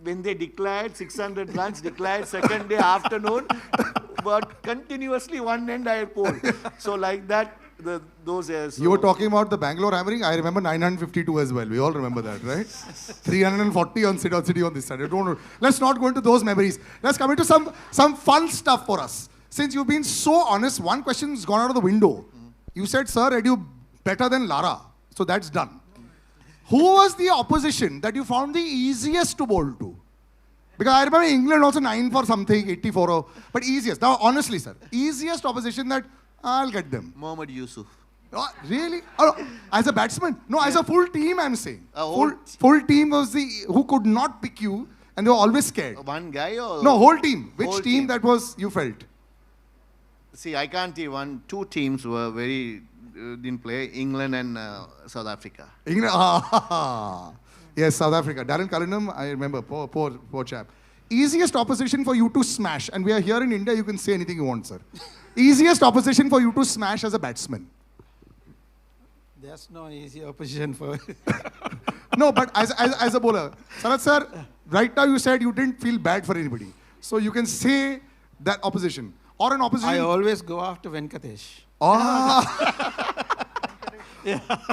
when they declared 600 runs, declared second day afternoon, but continuously one end I bowled. So like that, those years. You were talking about the Bangalore hammering. I remember 952 as well. We all remember that, right? 340 on City on this side. Let's not go into those memories. Let's come into some fun stuff for us. Since you've been so honest, one question's gone out of the window. You said, sir, Edu better than Lara. So that's done. Who was the opposition that you found the easiest to bowl to? Because I remember England also 9 for something, 84, but easiest. Now, honestly, sir, easiest opposition that I'll get them. Mohammad Yusuf. Oh, really? Oh, as a batsman? No, as a full team, I'm saying. Full team was who could not pick you, and they were always scared. One guy or? No, whole team. Which team that was you felt? See, I can't even. Two teams were very didn't play. England and South Africa. England. Yes, South Africa. Darren Cullingham, I remember. Poor chap. Easiest opposition for you to smash, and we are here in India. You can say anything you want, sir. Easiest opposition for you to smash as a batsman. There's no easy opposition for. No, but as a bowler, Sarath sir, right now you said you didn't feel bad for anybody, so you can say that opposition or an opposition. I always go after Venkatesh.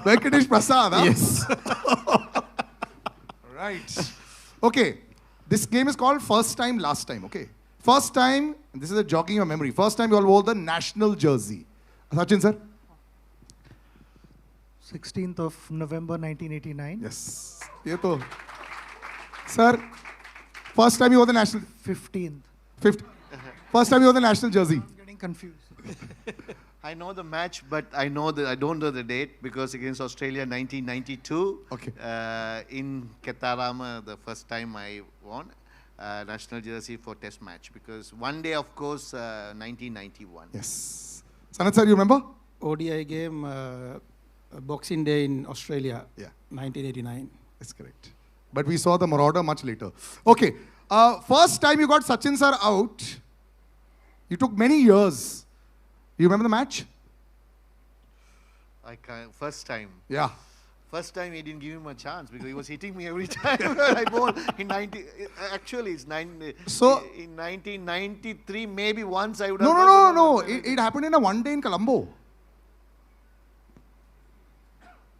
Venkatesh Prasad. Huh? Yes. Right. Okay. This game is called First Time, Last Time. Okay. First time, this is a jogging your memory. First time you all wore the national jersey. Sachin sir. 16th of November 1989. Yes. Ye to. Sir, first time you wore the national. 15th. First time you wore the national jersey. I'm getting confused. I know the match, but I don't know the date because against Australia 1992. Okay. In Ketarama, the first time I won national jersey for Test match because one day, of course, 1991. Yes. Sanath sir, you remember? ODI game, Boxing Day in Australia. Yeah. 1989. That's correct. But we saw the Marauder much later. Okay. First time you got Sachin sir out, you took many years. You remember the match? First time. Yeah. First time he didn't give him a chance because he was hitting me every time I bowled. In 90, actually, it's So in 1993, maybe once I would No, have. no, no, no. It happened in a one day in Colombo.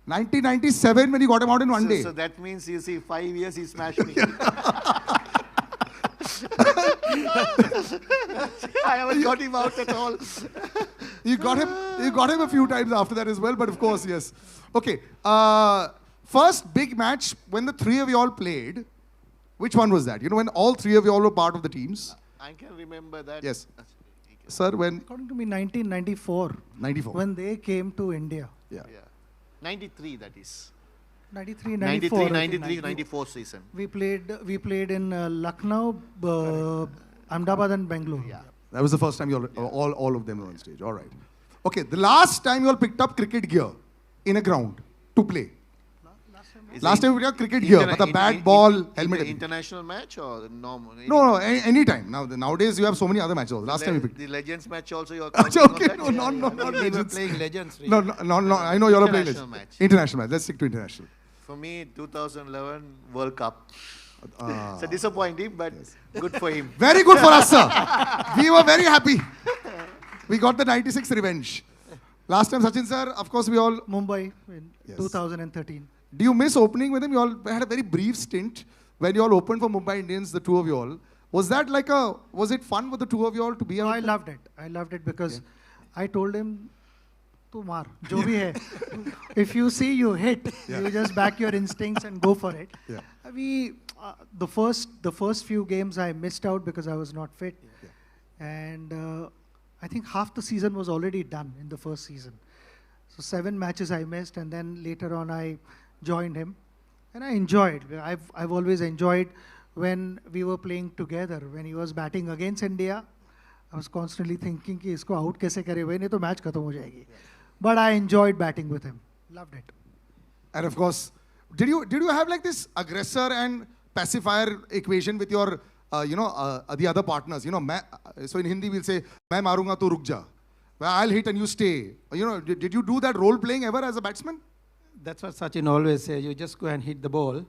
1997 when he got him out in one day. So that means you see 5 years he smashed me. I haven't got him out at all. You got him a few times after that as well, but of course, yes. Okay. First big match when the three of you all played. Which one was that? You know, when all three of you all were part of the teams? I can remember that. Yes. Sir, when? According to me, 1994. 94. When they came to India. Yeah. 93, that is. 93, 94. 93, 94 season. We played in Lucknow, Ahmedabad and Bangalore. Yeah. That was the first time you all of them were on stage. All right. Okay, the last time you all picked up cricket gear in a ground to play. Last time we picked up cricket gear, but the bat, ball, helmet. International match or normal? No, any time. Nowadays you have so many other matches. Last time we picked. The Legends match also you are Okay, no, not We were Legends. playing Legends. Really. No. I know you all are playing International Legends. match. International match. Let's stick to international. For me, 2011 World Cup. It's a disappointing, but good for him. Very good for us, sir. We were very happy. We got the 96 revenge. Last time, Sachin sir, of course, we all... Mumbai in 2013. Do you miss opening with him? You all had a very brief stint when you all opened for Mumbai Indians, the two of you all. Was that like was it fun with the two of you all to be out? I loved it. I loved it because I told him, tu maar, jo bhi hai. If you see, you hit. You just back your instincts and go for it. Yeah. The first few games I missed out because I was not fit. And I think half the season was already done in the first season. So 7 matches I missed, and then later on I joined him. And I enjoyed. I've always enjoyed when we were playing together. When he was batting against India, I was constantly thinking कि इसको out कैसे करे भाई नहीं तो match खत्म हो जाएगी. But I enjoyed batting with him. Loved it. And of course, did you have like this aggressor and pacifier equation with your the other partners? You know, so in Hindi we'll say मैं मारूंगा तो रुक जा. Well, I'll hit and you stay. You know, did you do that role playing ever as a batsman? That's what Sachin always says. You just go and hit the ball.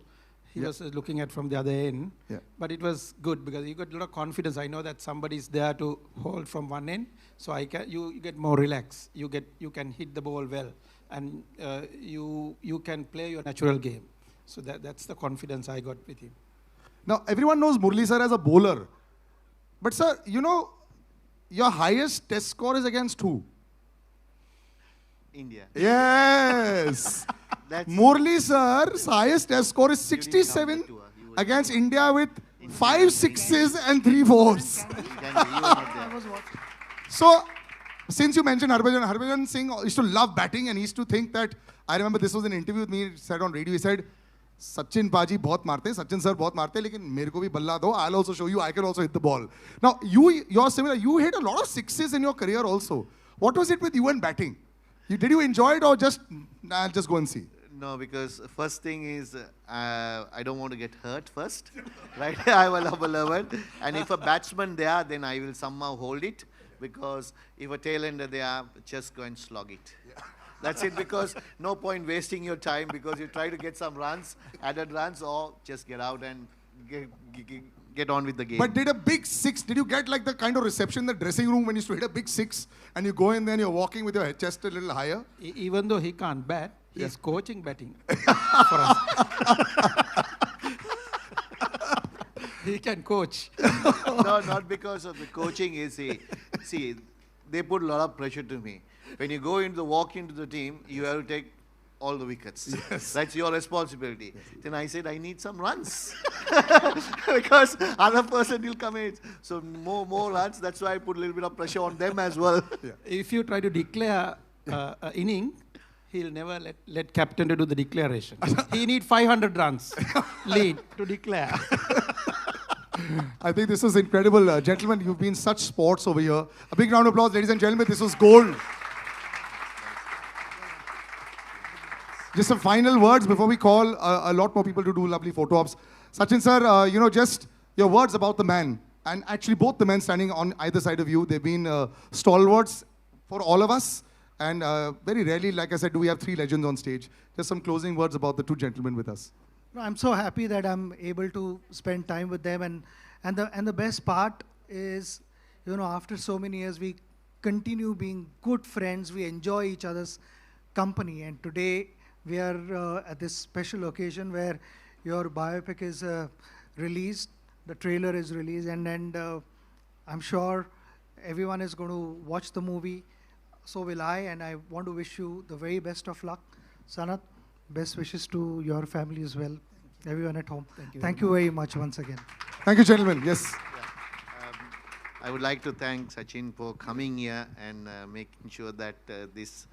He was looking at from the other end. Yeah. But it was good because you got a lot of confidence. I know that somebody's there to hold from one end. So you get more relaxed. You can hit the ball well. And you can play your natural game. So that's the confidence I got with him. Now, everyone knows Murli sir as a bowler. But sir, you know, your highest test score is against who? India. Yes. Murli sir's highest test score is 67 against India with 5 6s and 3 4s. So, since you mentioned Harbhajan Singh used to love batting and he used to think that, I remember this was an interview with me, he said on radio, he said, Sachin Paji बहुत मारते हैं, Sachin sir बहुत मारते हैं, लेकिन मेरे को भी बल्ला दो. I'll also show you. I can also hit the ball. Now you're similar. You hit a lot of sixes in your career also. What was it with you and batting? Did you enjoy it or just nah, just go and see? No, because first thing is I don't want to get hurt first, right? I will have a level, and if a batsman there, then I will somehow hold it, because if a tailender there, just go and slog it. Yeah. That's it, because no point wasting your time, because you try to get some runs, added runs, or just get out and get on with the game. But did a big six, did you get like the kind of reception in the dressing room when you used to hit a big six and you go in there and you're walking with your chest a little higher? Even though he can't bat, he's coaching batting for us. He can coach. No, not because of the coaching. See, they put a lot of pressure to me. When you walk into the team, you have to take all the wickets. Yes. That's your responsibility. Yes. Then I said, I need some runs. Because other person will come in. So more runs. That's why I put a little bit of pressure on them as well. Yeah. If you try to declare an inning, he'll never let captain to do the declaration. He need 500 runs lead to declare. I think this was incredible. Gentlemen, you've been such sports over here. A big round of applause, ladies and gentlemen. This was gold. Just some final words before we call a lot more people to do lovely photo ops. Sachin sir, just your words about the man. And actually both the men standing on either side of you, they've been stalwarts for all of us. And very rarely, like I said, do we have three legends on stage. Just some closing words about the two gentlemen with us. No, I'm so happy that I'm able to spend time with them. And the best part is, after so many years, we continue being good friends. We enjoy each other's company. And today, we are at this special occasion where your biopic is released, the trailer is released, and I'm sure everyone is going to watch the movie. So will I, and I want to wish you the very best of luck. Sanat, best wishes to your family as well, everyone at home. Thank you very much once again. Thank you, gentlemen. Yes. I would like to thank Sachin for coming here and making sure that this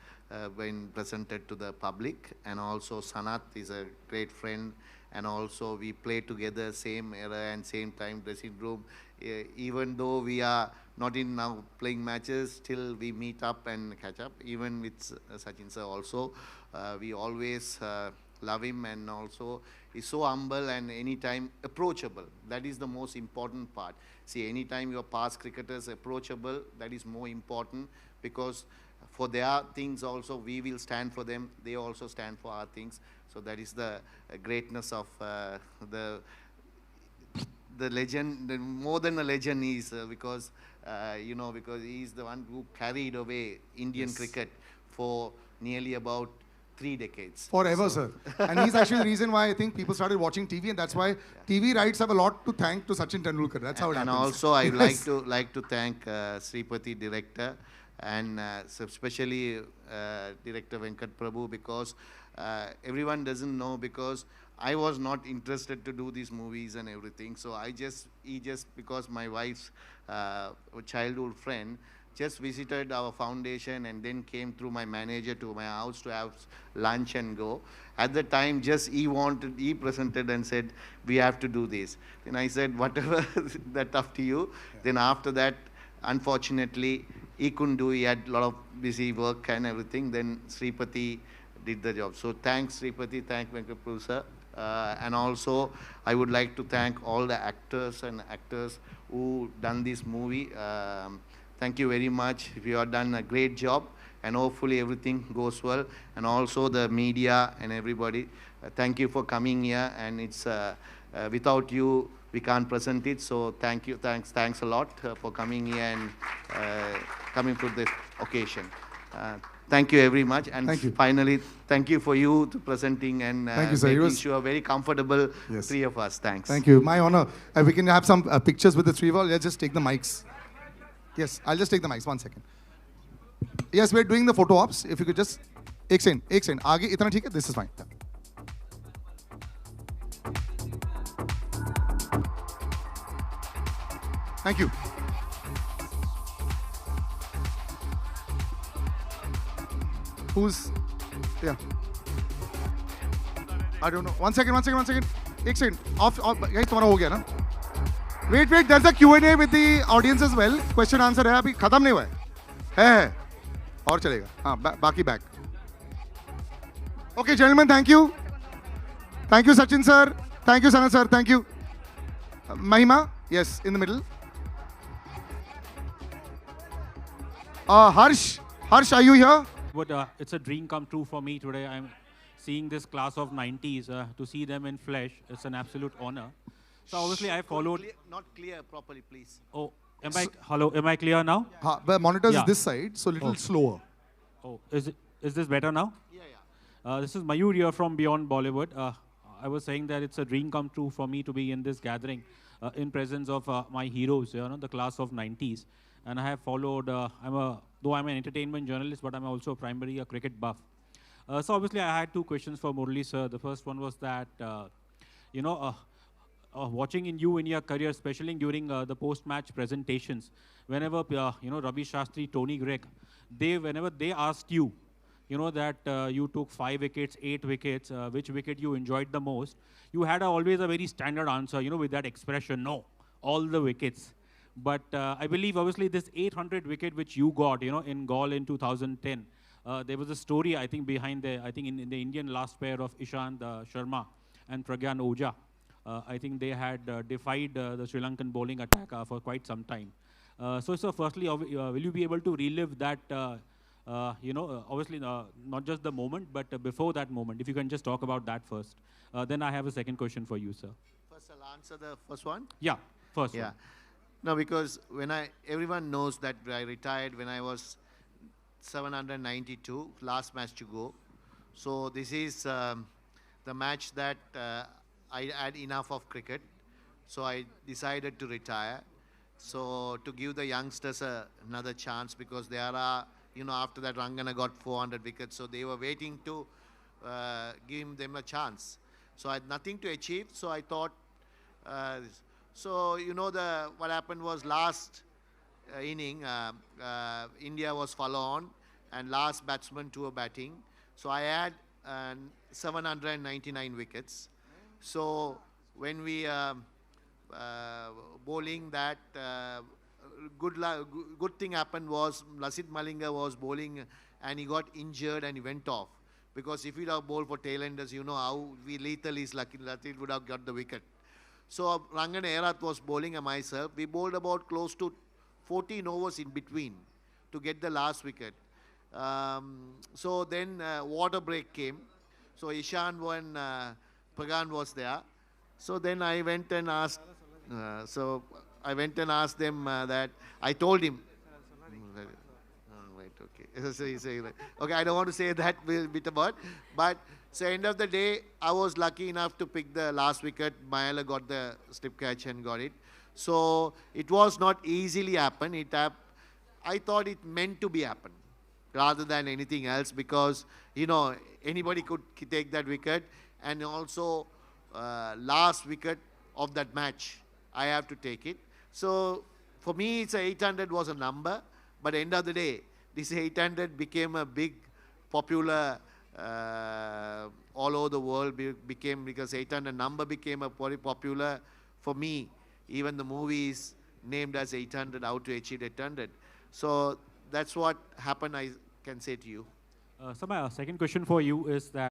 been presented to the public. And also Sanat is a great friend, and also we play together same era and same time dressing room. Even though we are not in now playing matches, still we meet up and catch up. Even with Sachin sir also, we always love him, and also he's so humble and anytime approachable. That is the most important part. See, anytime your past cricketers approachable, that is more important, because for their things also, we will stand for them. They also stand for our things. So that is the greatness of the legend. More than a legend is because, because he is the one who carried away Indian cricket for nearly about 3 decades. Forever, sir. And he's actually the reason why I think people started watching TV, and that's why TV rights have a lot to thank to Sachin Tendulkar. That's how it happens. And also, I would like to thank Sripati director, and especially director Venkat Prabhu, because everyone doesn't know, because I was not interested to do these movies and everything. So he just because my wife's childhood friend just visited our foundation and then came through my manager to my house to have lunch and go. At the time, he presented and said, we have to do this. Then I said, whatever, that's up to you. Yeah. Then after that, unfortunately, he couldn't do, he had a lot of busy work and everything. Then Sripati did the job. So thanks Sripati, thank Venkat sir. And also, I would like to thank all the actors and actors who done this movie. Thank you very much. You have done a great job, and hopefully everything goes well. And also the media and everybody, thank you for coming here. And it's without you, we can't present it. So thank you, thanks a lot for coming here and coming to this occasion. Thank you very much. And finally, thank you for you to presenting and making sure very comfortable, three of us. Thanks. Thank you. My honor. We can have some pictures with the three of us. Let's just take the mics. Yes, I'll just take the mics. 1 second. Yes, we're doing the photo ops. If you could just... एक second. आगे इतना ठीक है? This is fine. Thank you. Who's... Yeah. I don't know. One second. एक second. Off. Guys, तुम्हारा हो गया ना? Wait. There's a Q&A with the audience as well. Question answer है अभी खत्म नहीं हुआ है. और चलेगा. हाँ, बाकी back. Okay, gentlemen, thank you. Thank you, Sachin sir. Thank you, Sana sir. Thank you. Mahima, yes, in the middle. Harsh, are you here? But it's a dream come true for me today. I'm seeing this class of 90s, to see them in flesh. It's an absolute honor. So obviously I followed. Not clear properly, please. Oh, am I clear now? The monitor is this side, so a little slower. Oh, is this better now? Yeah. This is Mayur here from Beyond Bollywood. I was saying that it's a dream come true for me to be in this gathering in presence of my heroes, the class of 90s. And I have followed, though I'm an entertainment journalist, but I'm also primarily a cricket buff. So obviously I had two questions for Murli sir. The first one was that, watching you in your career, especially during the post-match presentations, whenever, Ravi Shastri, Tony Gregg, whenever they asked you, that you took 5 wickets, 8 wickets, which wicket you enjoyed the most, you had always a very standard answer, with that expression, no, all the wickets. But I believe, obviously, this 800 wicket which you got, in Gaul in 2010, there was a story, I think, behind in the Indian last pair of Ishant Sharma and Pragyan Oja. I think they had defied the Sri Lankan bowling attack for quite some time. So, firstly, will you be able to relive that, obviously, not just the moment, but before that moment? If you can just talk about that first. Then I have a second question for you, sir. First, I'll answer the first one. Yeah, first one. No, because everyone knows that I retired when I was 792, last match to go. So this is the match that I had enough of cricket. So I decided to retire. So to give the youngsters another chance, because there are, after that Rangana got 400 wickets. So they were waiting to give them a chance. So I had nothing to achieve. So I thought, what happened was last inning, India was follow on and last batsman to a batting. So I had 799 wickets. So when we bowling that, good thing happened was Lasith Malinga was bowling and he got injured and he went off. Because if he'd have bowled for tailenders, how lethal is lucky, Lasith would have got the wicket. So Rangan Erath was bowling and myself. We bowled about close to 14 overs in between to get the last wicket. So then water break came. So Ishan and Pagan was there. So then I went and asked. Them that I told him. Right, okay. Okay, I don't want to say that bit about. But so end of the day, I was lucky enough to pick the last wicket. Mayala got the slip catch and got it. So it was not easily happen. I thought it meant to be happen rather than anything else, because anybody could take that wicket, and also last wicket of that match I have to take it. So for me, it's 800 was a number, but end of the day, this 800 became a big popular all over the world, because 800 number became a very popular for me. Even the movie is named as 800, how to achieve 800. So that's what happened, I can say to you. So my second question for you is that